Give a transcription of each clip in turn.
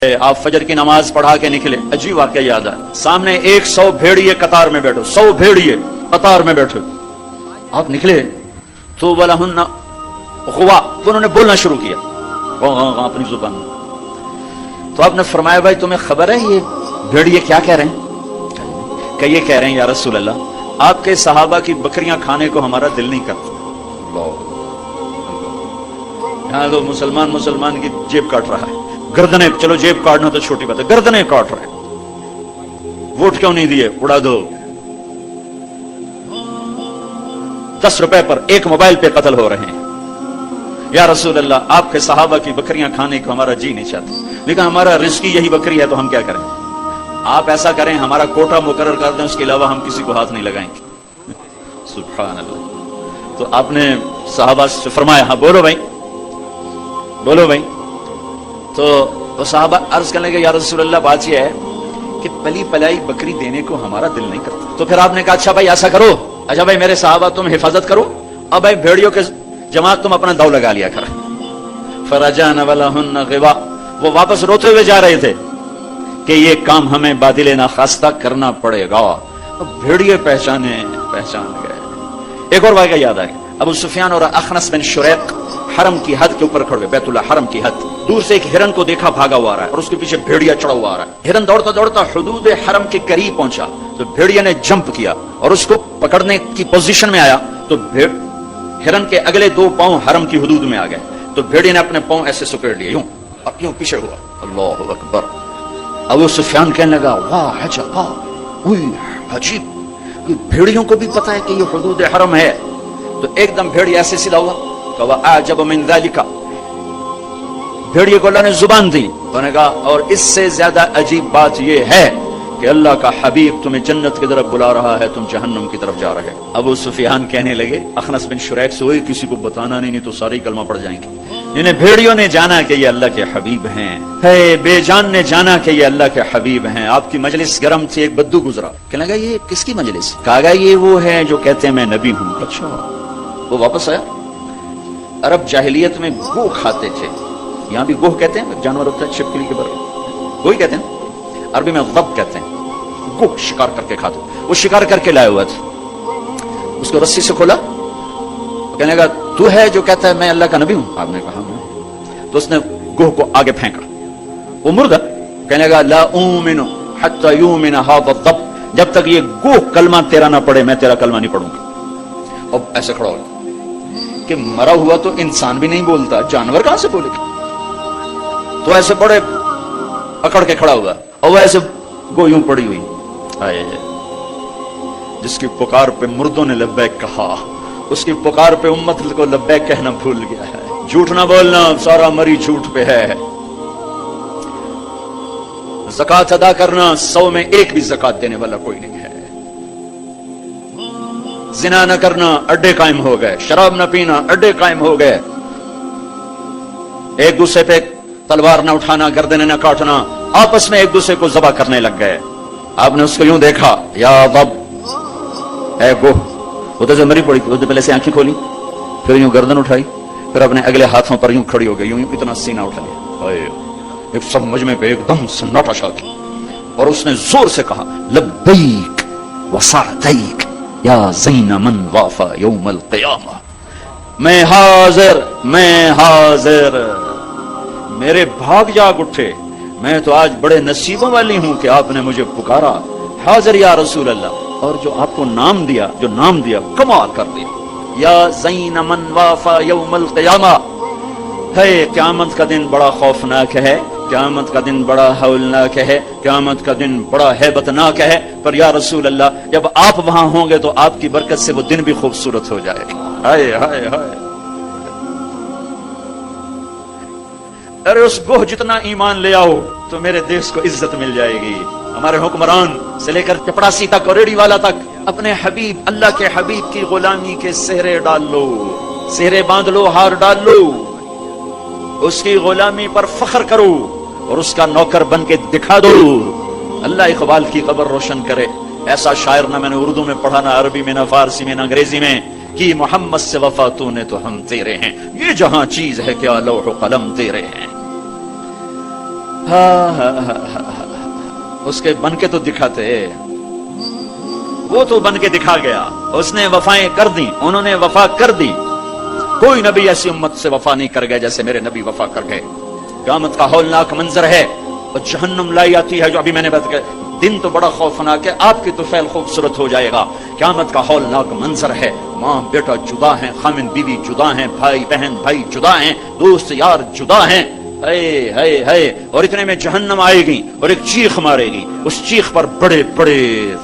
آپ فجر کی نماز پڑھا کے نکلے، عجیب واقعہ یاد ہے، سامنے 100 بھیڑیے قطار میں بیٹھو، 100 بھیڑیے قطار میں بیٹھو، آپ نکلے تو وَلَهُنَّ غُوَا، تو انہوں نے بولنا شروع کیا اپنی زبان میں، تو آپ نے فرمایا بھائی تمہیں خبر ہے یہ بھیڑیے کیا کہہ رہے ہیں؟ کہ یہ کہہ رہے ہیں یا رسول اللہ آپ کے صحابہ کی بکریاں کھانے کو ہمارا دل نہیں کرتا۔ یہاں تو مسلمان کی جیب کاٹ رہا ہے، گردنیں، چلو جیب کاٹنا تو چھوٹی بات ہے، گردنیں کاٹ رہے ہیں، ووٹ کیوں نہیں دیے، اڑا دو، 10 روپے پر ایک موبائل پہ قتل ہو رہے ہیں۔ یا رسول اللہ آپ کے صحابہ کی بکریاں کھانے کو ہمارا جی نہیں چاہتا، لیکن ہمارا رزق یہی بکری ہے تو ہم کیا کریں؟ آپ ایسا کریں ہمارا کوٹا مقرر کر دیں، اس کے علاوہ ہم کسی کو ہاتھ نہیں لگائیں گے۔ سبحان اللہ۔ تو آپ نے صحابہ سے فرمایا ہاں بولو بھائی بولو بھائی، تو وہ صحابہ عرض کرنے لگے یا رسول اللہ بات یہ ہے کہ پلی پلائی بکری دینے کو ہمارا دل نہیں کرتا۔ تو پھر آپ نے کہا اچھا بھائی ایسا کرو، اچھا بھائی میرے صحابہ تم حفاظت کرو، اب بھائی بھیڑیوں کے جماعت تم اپنا داؤ لگا لیا کر۔ فرجعن ولہن غوا، وہ واپس روتے ہوئے جا رہے تھے کہ یہ کام ہمیں بادل ناخواستہ کرنا پڑے گا۔ اب بھیڑیے پہچان گئے۔ ایک اور واقعہ یاد آئے، ابو سفیان اور اخنس بن شریق حرم کی حد کے اوپر کھڑے، بیت اللہ حرم کی حد، دور سے ایک ہرن کو دیکھا بھاگا ہوا آ رہا ہے اور اس کے پیچھے بھیڑیا چڑھا ہوا آ رہا ہے۔ ہرن دوڑتا دوڑتا حدود حرم کے قریب پہنچا تو بھیڑیا نے جمپ کیا اور اس کو پکڑنے کی پوزیشن میں آیا تو ہرن کے اگلے 2 پاؤں حرم کی حدود میں آ گئے، تو بھیڑیا نے اپنے پاؤں ایسے سکیڑ لیے یوں اور یوں پیچھے ہوا۔ اللہ اکبر۔ ابو سفیان کہنے لگا واہ عجب، عجیب، بھیڑیوں کو بھی پتا ہے کہ یہ حدود حرم ہے۔ تو ایک دم بھیڑیا ایسے سیدھا ہوا کہ وَأَعْجَبَ مِنْ ذَلِكَ، بھیڑیے کو اللہ نے زبان دی تو نے کہا اور اس سے زیادہ عجیب بات یہ ہے کہ اللہ کا حبیب تمہیں جنت کی طرف بلا رہا ہے، تم جہنم کی طرف جا رہے۔ ابو سفیان کہنے لگے اخنس بن شریق سے وہی کسی کو بتانا نہیں تو سارے کلمہ پڑ جائیں گے۔ جنہیں بھیڑیوں نے جانا کہ یہ اللہ کے حبیب ہیں، بے جان نے جانا کہ یہ اللہ کے حبیب ہیں۔ آپ کی مجلس گرم تھی، ایک بدو گزرا، کہنے لگا یہ کس کی مجلس؟ کہا گا یہ وہ ہے جو کہتے ہیں میں نبی ہوں۔ اچھا، وہ واپس آیا۔ عرب جاہلیت میں گوہ کھاتے تھے، یہاں بھی گوہ کہتے ہیں، جانور ہوتا ہے چھپکلی کے برابر، گوہی کہتے ہیں، عربی میں ضب کہتے ہیں، گوہ شکار کر کے کھاتے۔ وہ شکار کر کے لائے ہوا تھا، اس کو رسی سے کھولا، کہنے لگا تو ہے جو کہتا ہے میں اللہ کا نبی ہوں؟ آپ نے کہا میں۔ تو اس نے گوہ کو آگے پھینکا، وہ مردہ، کہنے لگا لا اومن حتی یومن ھذا الضب، جب تک یہ گوہ کلمہ تیرا نہ پڑھے میں تیرا کلمہ نہیں پڑھوں گا۔ اب ایسے کھڑا ہو کہ مرا ہوا تو انسان بھی نہیں بولتا، جانور کہاں سے بولے گا؟ تو ایسے بڑے اکڑ کے کھڑا ہوا اور وہ ایسے گو یوں پڑی ہوئی، آئے جس کی پکار پہ مردوں نے لبیک کہا، اس کی پکار پہ امت کو لبیک کہنا بھول گیا ہے۔ جھوٹ نہ بولنا، سارا مری جھوٹ پہ ہے۔ زکات ادا کرنا، 100 میں 1 بھی زکات دینے والا کوئی نہیں ہے۔ زنا نہ کرنا، اڈے قائم ہو گئے۔ شراب نہ پینا، اڈے قائم ہو گئے۔ ایک دوسرے پہ تلوار نہ اٹھانا، گردنیں نہ کاٹنا، آپس میں ایک دوسرے کو ذبح کرنے لگ گئے۔ آپ نے اس کو یوں دیکھا یا ضب، اے گوہ، وہ تو مری پڑی تھی، پہلے سے آنکھیں کھولی، پھر یوں گردن اٹھائی، پھر اپنے اگلے ہاتھوں پر یوں کھڑی ہو گئی، یوں اتنا سینہ اٹھا لیا، ایک سب مجمع پہ ایک دم سناٹا چھا گیا، اور اس نے زور سے کہا لبیک وسعدیک یا زین من وافا یوم القیامہ، میں حاضر، میں حاضر، میرے بھاگ جاگ اٹھے، میں تو آج بڑے نصیبوں والی ہوں کہ آپ نے مجھے پکارا، حاضر یا رسول اللہ، اور جو آپ کو نام دیا، جو نام دیا کمال کر دیا، یا زین من وافا یوم القیامہ۔ ہے قیامت کا دن بڑا خوفناک ہے، قیامت کا دن بڑا ہولناک ہے، قیامت کا دن بڑا ہیبتناک ہے، پر یا رسول اللہ جب آپ وہاں ہوں گے تو آپ کی برکت سے وہ دن بھی خوبصورت ہو جائے گا۔ ہائے ہائے ہائے، ارے اس گوہ جتنا ایمان لے آؤ تو میرے دیش کو عزت مل جائے گی۔ ہمارے حکمران سے لے کر چپڑاسی تک اور ریڑھی والا تک اپنے حبیب، اللہ کے حبیب کی غلامی کے سہرے ڈال لو، سہرے باندھ لو، ہار ڈال لو، اس کی غلامی پر فخر کرو اور اس کا نوکر بن کے دکھا دو۔ اللہ اقبال کی قبر روشن کرے۔ ایسا شاعر نہ میں نے اردو میں پڑھا، نہ عربی میں، نہ فارسی میں، نہ انگریزی میں، کہ محمد سے وفا تو نے تو ہم تیرے ہیں، یہ جہاں چیز ہے کیا لوح و قلم تیرے ہیں۔ اس کے بن کے تو دکھاتے، وہ تو بن کے دکھا گیا، اس نے وفائیں کر دی، انہوں نے وفا کر دی. کوئی نبی ایسی امت سے وفا نہیں کر گیا جیسے میرے نبی وفا کر گئے. قیامت کا ہولناک منظر ہے، اور جہنم لائی آتی ہے جو ابھی میں نے بتا. دن تو بڑا خوفناک ہے، آپ کی طفیل خوبصورت ہو جائے گا. قیامت کا ہولناک منظر ہے، ماں بیٹا جدا ہیں، خامن بیوی جدا ہیں، بھائی بہن بھائی جدا ہیں، دوست یار جدا ہیں. اور اتنے میں جہنم آئے گی اور ایک چیخ مارے گی. اس چیخ پر بڑے بڑے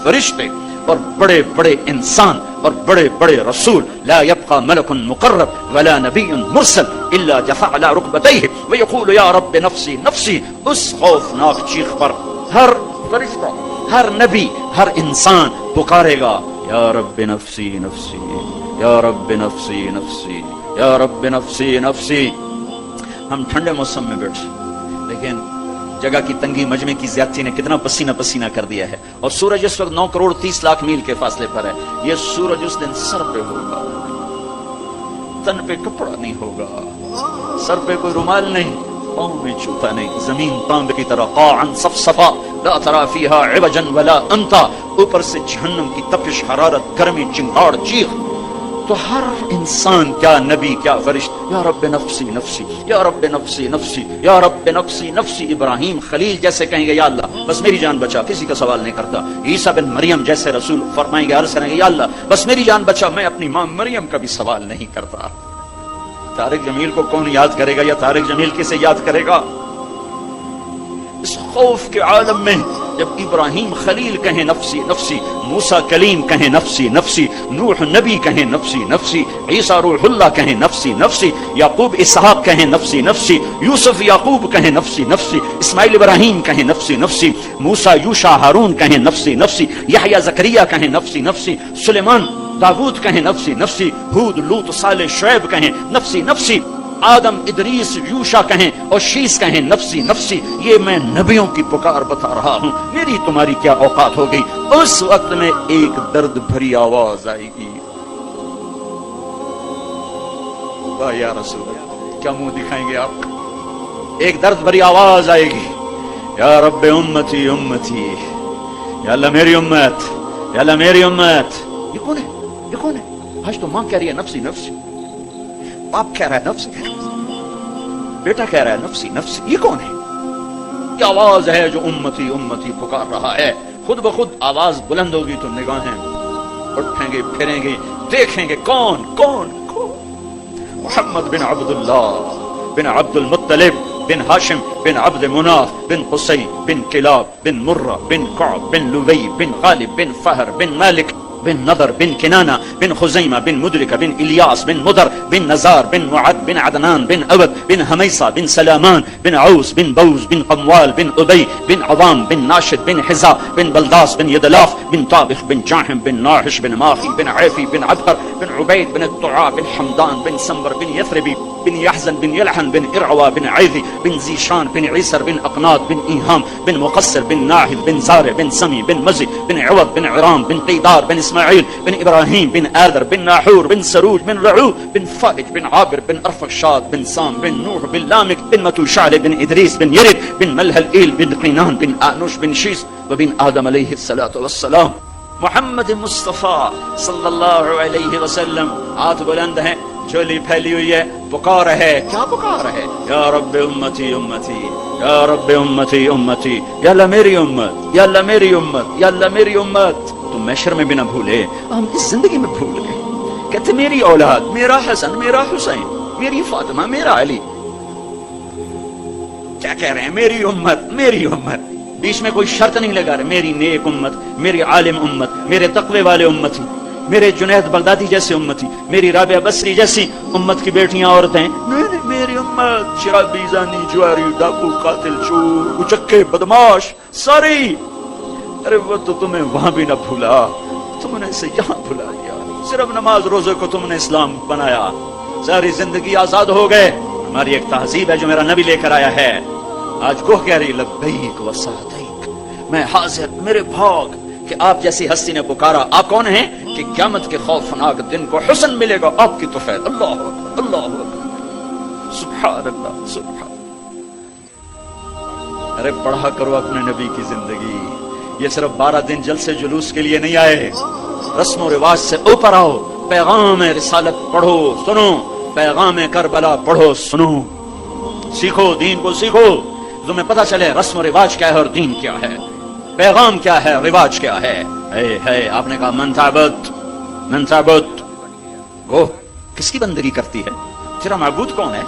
فرشتے اور بڑے بڑے انسان اور بڑے بڑے رسول، لا يبقى ملك مقرب ولا نبي مرسل الا جثى على ركبتيه ويقول يا رب نفسي نفسي. اس خوفناک چیخ پر ہر فرشتہ، ہر نبی، ہر انسان پکارے گا یا رب نفسی نفسی یا رب نفسی نفسی یا رب نفسی نفسی. ہم ٹھنڈے موسم میں بیٹھے، لیکن جگہ کی تنگی، مجمع کی زیادتی نے کتنا پسینہ پسینہ کر دیا ہے. اور سورج اس وقت 9 کروڑ 30 لاکھ میل کے فاصلے پر ہے. یہ سورج اس دن سر پہ ہوگا، تن پہ کپڑا نہیں ہوگا، سر پہ کوئی رومال نہیں، پاؤں میں جوتا نہیں، زمین تانب کی طرح قاعا صفصفا لا ترى فيها عوجا ولا امتا. اوپر سے جہنم کی تپش، حرارت، گرمی، چنگاڑ، چیخ. تو ہر انسان، کیا نبی کیا فرشتہ، یا رب نفسی نفسی یا رب نفسی نفسی یا رب نفسی نفسی. ابراہیم خلیل جیسے کہیں گے یا اللہ بس میری جان بچا، کسی کا سوال نہیں کرتا. عیسیٰ بن مریم جیسے رسول فرمائیں گے، عرض کریں گے یا اللہ بس میری جان بچا، میں اپنی ماں مریم کا بھی سوال نہیں کرتا. طارق جمیل کو کون یاد کرے گا، یا طارق جمیل کسے یاد کرے گا؟ اس خوف کے عالم میں جب ابراہیم خلیل کہیں نفسی نفسی، موسیٰ کلیم کہیں نفسی نفسی، نوح نبی کہیں نفسی نفسی، عیسیٰ روح اللہ کہیں نفسی نفسی، یعقوب اسحاق کہیں نفسی نفسی، یوسف یعقوب کہیں نفسی نفسی، اسماعیل ابراہیم کہیں نفسی نفسی، موسیٰ یوشع ہارون کہیں نفسی نفسی، یحییٰ زکریا کہیں نفسی نفسی، سلیمان داود کہیں نفسی نفسی، ہود لوط صالح شعیب کہیں نفسی نفسی، آدم ادریس یوشع کہیں اور شیس کہیں نفسی نفسی. یہ میں نبیوں کی پکار بتا رہا ہوں، میری تمہاری کیا اوقات ہو گئی. اس وقت میں ایک درد بھری آواز آئے گی، واہ یا رسول اللہ، کیا منہ دکھائیں گے آپ؟ ایک درد بھری آواز آئے گی، یا رب امتی امتی، یا اللہ میری امت، یا اللہ میری امت. یہ کون ہے؟ یہ کون ہے؟ آج تو ماں کہہ رہی ہے نفسی نفسی، باپ کہہ رہا ہے نفسی، بیٹا کہہ رہا ہے نفسی نفسی. یہ کون ہے؟ یہ آواز ہے جو امتی امتی پکار رہا ہے. خود بخود آواز بلند ہوگی تو نگاہیں اٹھیں گے، پھریں گے، دیکھیں گے کون کون کون. محمد بن عبداللہ بن عبد المطلب بن ہاشم بن عبد مناف بن قصی بن کلاب بن مرہ بن کعب بن لوی بن غالب بن فہر بن مالک بن نضر بن کنانہ بن خزیمہ بن مدرکہ بن الیاس بن مدر بن نزار بن معد بن عدنان بن عبد بن حمیصہ بن سلامان بن عوس بن بوز بن قموال بن ابی بن عوام بن ناشد بن حزا بن بلداس بن یدلاف بن طابخ بن جاحم بن ناحش بن ماخی بن عیفی بن عبقر بن عبید بن الطعا بن حمدان بن سمبر بن یثربی بن يحزن بن يلحن بن إرعوى بن عيذي بن زيشان بن عيسر بن أقناط بن إيهام بن مقصر بن ناهد بن زارع بن سمي بن مزي بن عوض بن عرام بن قيدار بن إسماعيل بن إبراهيم بن آذر بن ناحور بن سروج بن رعو بن فائج بن عابر بن أرفخشاد بن سام بن نوح بن لامك بن متوشعل بن إدريس بن يرد بن ملهلئيل بن قينان بن آنوش بن شيس وبن آدم عليه الصلاة والسلام. محمد مصطفیٰ صلی اللہ علیہ وسلم ہاتھ بلند ہیں، جھولی پھیلی ہوئی ہے، پکار ہے. کیا پکار ہے؟ یا رب امتی امتی، یا رب امتی امتی، یا اللہ میری امت، یا اللہ میری امت، یا اللہ میری امت. تو محشر میں بھی نہ بھولے، ہم اس زندگی میں بھول گئے. کہتے میری اولاد، میرا حسن، میرا حسین، میری فاطمہ، میرا علی. کیا کہہ رہے ہیں؟ میری امت، میری امت. بیچ میں کوئی شرط نہیں لگا رہے. میری نیک امت، میری عالم امت، میرے تقوی والے امتی، میرے جنید بغدادی جیسے امتی، میری رابعہ بصری جیسی امت کی بیٹیاں عورتیں. میری امت، شرابی، زانی، جواری، ڈاکو، قاتل، چور، اچکے، بدماش، ساری. ارے وہ تو تمہیں وہاں بھی نہ بھولا، تم نے اسے یہاں بھلا دیا. صرف نماز روزے کو تم نے اسلام بنایا، ساری زندگی آزاد ہو گئے. ہماری ایک تہذیب ہے جو میرا نبی لے کر آیا ہے. آج کو کہہ رہی لبیک و سعدیک، میں حاضر میرے بھاگ کہ آپ جیسی ہستی نے پکارا. آپ کون ہیں؟ کہ قیامت کے خوفناک دن کو حسن ملے گا آپ کی طفیل. اللہ اکبر، اللہ اکبر، سبحان اللہ، سبحان. ارے پڑھا کرو اپنے نبی کی زندگی. یہ صرف 12 دن جلسے جلوس کے لیے نہیں آئے. رسم و رواج سے اوپر آؤ. پیغام رسالت پڑھو سنو, پیغام کربلا پڑھو سنو, سیکھو, دین کو سیکھو, تمہیں پتہ چلے رسم و رواج کیا ہے اور دین کیا ہے, پیغام کیا ہے, رواج کیا ہے. آپ نے کہا من تعبد, گو کس کی بندگی کرتی ہے, تیرا معبود کون ہے؟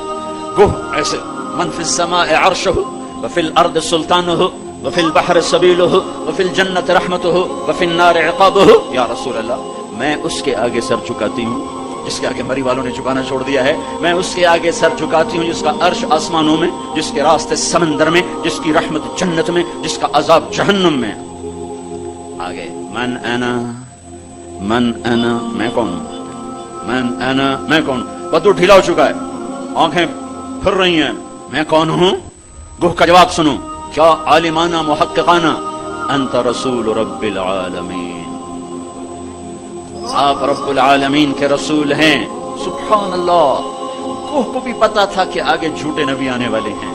گو ایسے من فی السماء عرشہ وفی الارض سلطانہ وفی البحر سبیلہ وفی الجنت رحمتہ وفی النار عقابہ. یا رسول اللہ, میں اس کے آگے سر جھکاتی ہوں جس کے آگے مری والوں نے جھکانا چھوڑ دیا ہے. میں اس کے آگے سر جھکاتی ہوں جس کا عرش آسمانوں میں, جس کے راستے سمندر میں, جس کی رحمت جنت میں, جس کا عذاب جہنم میں. آگے من انا میں کون ہوں, میں کون. بدو ڈھیلا ہو چکا ہے, آنکھیں پھر رہی ہیں, میں کون ہوں. گوہ کا جواب سنو, کیا عالمانہ محققانہ, انت رسول رب العالمین, آپ رب العالمین کے رسول ہیں. سبحان اللہ. گوہ کو بھی پتا تھا کہ آگے جھوٹے نبی آنے والے ہیں,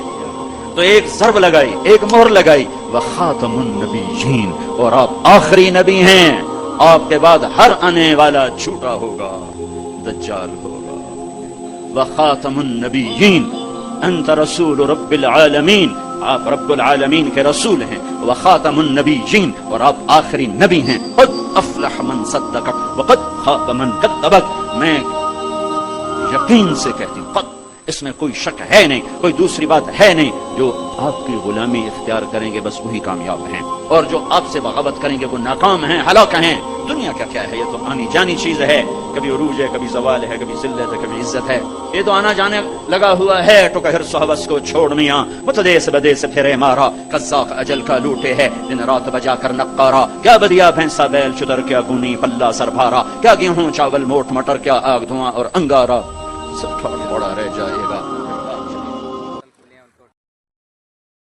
تو ایک ضرب لگائی, ایک مہر لگائی, وخاتم النبیین, اور آپ آخری نبی ہیں. آپ کے بعد ہر آنے والا جھوٹا ہوگا, دجال ہوگا. وخاتم النبیین, انت رسول رب العالمین, آپ رب العالمین کے رسول ہیں. وخاتم النبیین, اور آپ آخری نبی ہیں. قد افلح من صدقک وقد خاب من کذبک. میں یقین سے کہتی ہوں, قد اس میں کوئی شک ہے نہیں, کوئی دوسری بات ہے نہیں. جو آپ کی غلامی اختیار کریں گے بس وہی کامیاب ہیں, اور جو آپ سے بغاوت کریں گے وہ ناکام ہیں, ہلاک ہیں. دنیا کا کیا ہے, یہ تو آنی جانی چیز ہے. کبھی عروج ہے, کبھی زوال ہے, کبھی ذلت ہے, کبھی عزت ہے. یہ تو آنا جانے لگا ہوا ہے. تو کہ صحبت کو چھوڑ میاں, متدیس بدیس پھرے مارا, قزاق اجل کا لوٹے ہے, دن رات بجا کر نقارا. کیا بدیا بھینسا بیل چدر, کیا گونی پلہ سر بھارا, کیا گیہوں چاول موٹ مٹر, کیا آگ دھواں اور انگارا. سب ٹھاٹ پڑا رہ جائے گا.